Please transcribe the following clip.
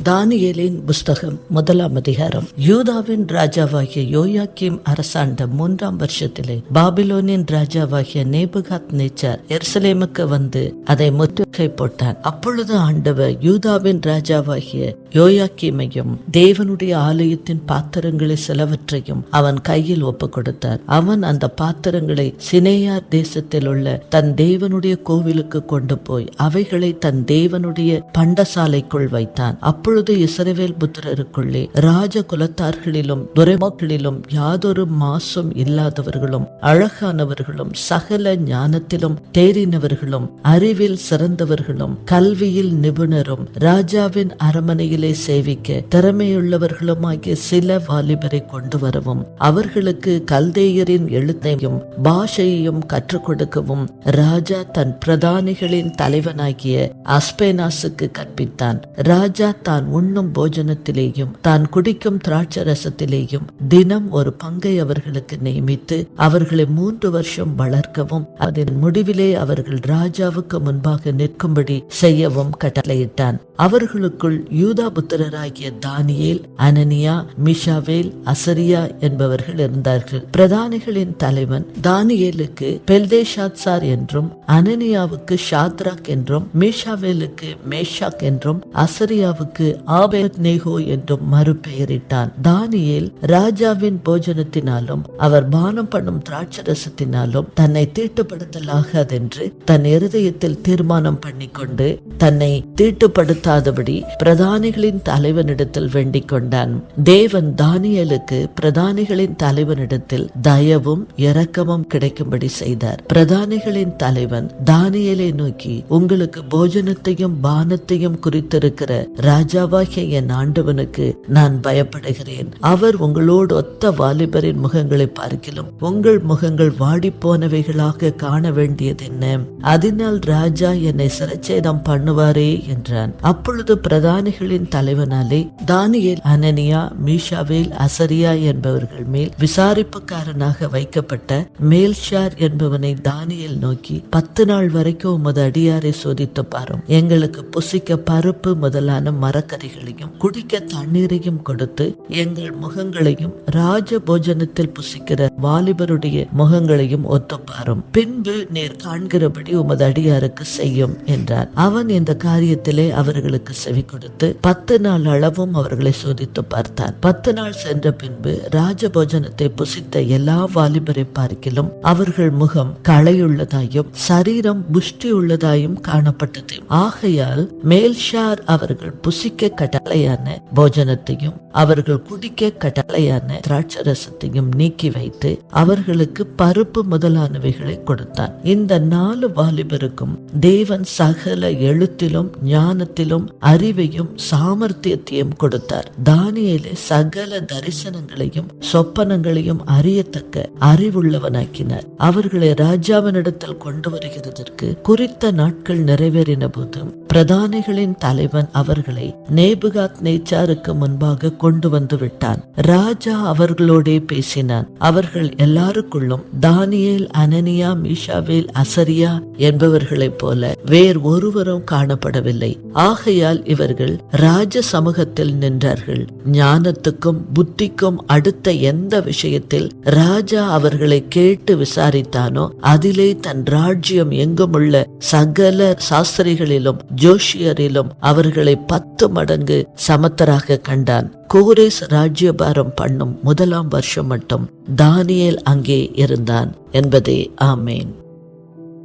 தானியேலின் புஸ்தகம் 1 அதிகாரம். யூதாவின் ராஜாவாகிய யோயாக்கீம் அரசாண்ட 3ஆம் வருஷத்திலே பாபிலோனின் ராஜாவாகிய நேபுகாத் நேச்சார் எருசலேமுக்கு வந்து அதை முற்றுகை போட்டான். அப்பொழுது ஆண்டவர் யூதாவின் ராஜாவாகிய யோயாக்கீமையும் தேவனுடைய ஆலயத்தின் பாத்திரங்களை சிலவற்றையும் அவன் கையில் ஒப்புக் கொடுத்தார். அவன் அந்த பாத்திரங்களை சினேயார் தேசத்தில் உள்ள தன் தேவனுடைய கோவிலுக்கு கொண்டு போய் அவைகளை தன் தேவனுடைய பண்டசாலைக்குள் வைத்தான். அப்பொழுது இஸ்ரவேல் புத்திரருக்குள்ளே ராஜ குலத்தார்களிலும் துரைமாக்களிலும் யாதொரு மாசும் இல்லாதவர்களும் அழகானவர்களும் சகல ஞானத்திலும் தேறினவர்களும் அறிவில் சிறந்தவர்களும் கல்வியில் நிபுணரும் ராஜாவின் அரமனையிலே சேவிக்க திறமையுள்ளவர்களுமாகிய சில வாலிபரை கொண்டு வரவும் அவர்களுக்கு கல்தேயரின் எழுத்தையும் பாஷையையும் கற்றுக் கொடுக்கவும் ராஜா தன் பிரதானிகளின் தலைவனாகிய அஸ்பேனாசுக்கு கற்பித்தான். ராஜா தான் உண்ணும் போஜனத்திலேயும் தான் குடிக்கும் திராட்சரசத்திலேயும் தினம் ஒரு பங்கை அவர்களுக்கு நியமித்து அவர்களை 3 வருஷம் வளர்க்கவும் அதன் முடிவிலே அவர்கள் ராஜாவுக்கு முன்பாக நிற்கும்படி செய்யவும் கட்டளையிட்டான். அவர்களுக்குள் யூதா புத்திரராகிய தானியேல், அனனியா, மிஷாவேல், அசரியா என்பவர்கள் இருந்தார்கள். பிரதானிகளின் தலைவன் தானியேலுக்கு பெல்தேஷாத்சார் என்றும், அனனியாவுக்கு ஷாத்ராக் என்றும், மிஷாவேலுக்கு மேஷாக் என்றும், அசரியாவுக்கு ஆபேத்நேகோ என்றும் மறுபெயரிட்டான். தானியேல் ராஜாவின் போஜனத்தினாலும் அவர் பானம் பண்ணும் திராட்சரசத்தினாலும் தன்னை தீட்டுப்படுத்தலாகாதென்று தன் இருதயத்தில் தீர்மானம் பண்ணிக்கொண்டு தன்னை தீட்டுப்படுத்தாதபடி பிரதானிகளின் தலைவனிடத்தில் வேண்டிக் கொண்டான். தேவன் தானியேலுக்கு பிரதானிகளின் தலைவனிடத்தில் தயவும் இரக்கமும் கிடைக்கும்படி செய்தார். பிரதானிகளின் தலைவன் தானியேலை நோக்கி, உங்களுக்கு போஜனத்தையும் பானத்தையும் குறித்திருக்கிற ராஜாவாகிய என் ஆண்டவனுக்கு நான் பயப்படுகிறேன். அவர் உங்களோடு ஒத்த வாலிபரின் முகங்களை பார்க்கிலும் உங்கள் முகங்கள் வாடி போனவைகளாக காண வேண்டியது என்ன? அதனால் ராஜா என்னை சிரச்சேதம் பண்ணுவாரே என்றான். அப்பொழுது பிரதானிகளின் தலைவனாலே தானியேல், அனனியா, மீஷாவேல், அசரியா என்பவர்கள் மேல் விசாரிப்புக்காரனாக வைக்கப்பட்ட மேல்ஷார் என்பவனை தானியேல் நோக்கி, 10 நாள் வரைக்கும் உமது அடியாரை சோதித்து பாரும். எங்களுக்கு புசிக்க பருப்பு முதலான மரக்கறிகளையும் குடிக்க தண்ணீரையும் கொடுத்து எங்கள் முகங்களையும் ராஜ போஜனத்தில் புசிக்கிற வாலிபருடைய முகங்களையும் ஒத்துப்பாரும். பின்பு நீர் காண்கிறபடி உமது அடியாருக்கு செய்யும் என்றார். அவன் இந்த காரியத்திலே அவர்களுக்கு செவி கொடுத்து 10 நாள் அளவும் அவர்களை சோதித்து பார்த்தான். 10 நாள் சென்ற பின்பு ராஜ போஜனத்தை புசித்த எல்லா வாலிபரை பார்க்கிலும் அவர்கள் முகம் களையுள்ளதாயும் சரீரம் புஷ்டி உள்ளதாயும் காணப்பட்டது. ஆகையால் மேல்ஷார் அவர்கள் புசிக்க கட்டளையான போஜனத்தையும் அவர்கள் குடிக்க கட்டளையான திராட்சரசத்தையும் நீக்கி வைத்து அவர்களுக்கு பருப்பு முதலானவைகளை கொடுத்தான். இந்த 4 வாலிபருக்கும் தேவன் சகல எழுத்திலும் ஞானத்திலும் அறிவையும் சாமர்த்தியத்தையும் கொடுத்தார். தானியேலை சகல தரிசனங்களையும் சொப்பனங்களையும் அறியத்தக்க அறிவுள்ளவனாக்கினார். அவர்களை ராஜாவினிடத்தில் கொண்டு வருகிறதற்கு குறித்த நாட்கள் நிறைவேறின போதும் பிரதானிகளின் தலைவன் அவர்களை நேபுகாத் நேச்சாருக்கு முன்பாக கொண்டு வந்து விட்டான். ராஜா அவர்களோடே பேசினான். அவர்கள் எல்லாருக்குள்ளும் தானியேல், அனனியா, மீஷாவேல், அசரியா என்பவர்களைப் போல வேறு ஒருவரும் காணப்படவில்லை. ஆகையால் இவர்கள் ராஜ சமூகத்தில் நின்றார்கள். ஞானத்துக்கும் புத்திக்கும் அடுத்த எந்த விஷயத்தில் ராஜா அவர்களை கேட்டு விசாரித்தானோ அதிலே தன் ராஜ்யம் எங்குமுள்ள சகல சாஸ்திரிகளிலும் ஜோஷியரிலும் அவர்களை 10 மடங்கு சமத்தராக கண்டான். கோரேஸ் ராஜ்யபாரம் பண்ணும் 1ஆம் வருஷம் மட்டும் தானியேல் அங்கே இருந்தான் என்பதே. ஆமேன்.